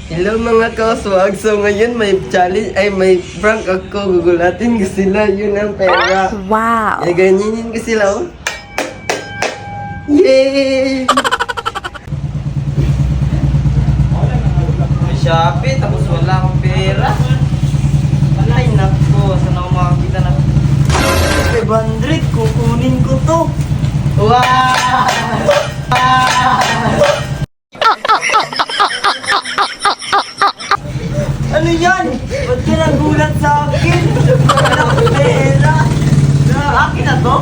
Hello mga kaswag. So ngayon may challenge, ay may prank ako. Gugulatin ko sila. Yun ang pera. Wow. Eh, ganyanin ko sila, oh. Yay! May Shopee, tapos wala akong pera. Ay, nako. Saan ako makakita na 500? Kukunin ko to. Wow! Ano yan? Ba't ka nagulat sa akin? Wala akong pera. Akin na to?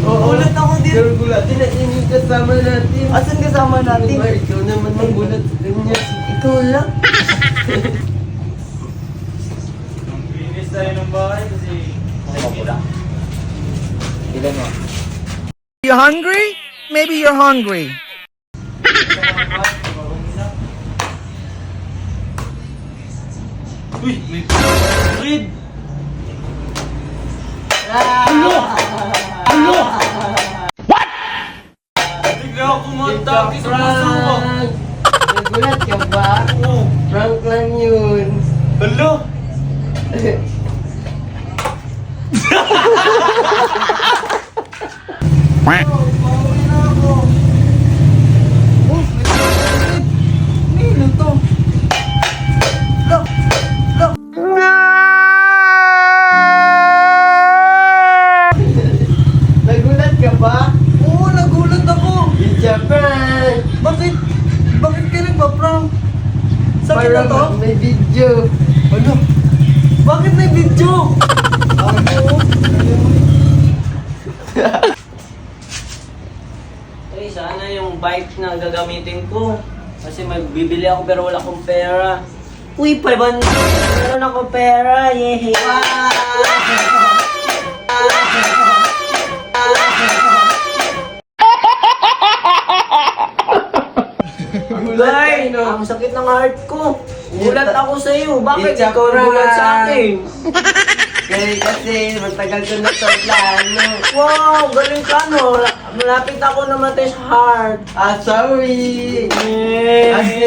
Gulat ako din. Pero gulatin na yung kasama natin. Asan kasama natin? Diba, ikaw naman magulat sa kanya. Ikaw lang. Linis tayo ng bahay kasi nakikita. Ilan mo? You hungry? Maybe you're hungry. Uy, may red! Bigla ako kumanta, sumusuko. Nagulat ka ba? Oo. Prank lang yun. Hala! Nino to? Look! Look! Nagulat ka ba? Oo, nagulat ako. It's a prank! Bakit? Bakit ka nagpa-prank? Sakit na to? Para may video. Ano? Bakit may video? Ako? Ay, sana yung bike na gagamitin ko. Kasi magbibili ako pero wala akong pera. Uy, 500! Meron akong pera! Yay! Guy, ang sakit ng heart ko. Gulat ako sa iyo. Bakit It's a ikaw gulat sa prank. akin? Kasi matagal ko na sa plano. Wow, galing ka no. Malapit ako namatay sa heart. Ah, sorry! Yay! Kasi,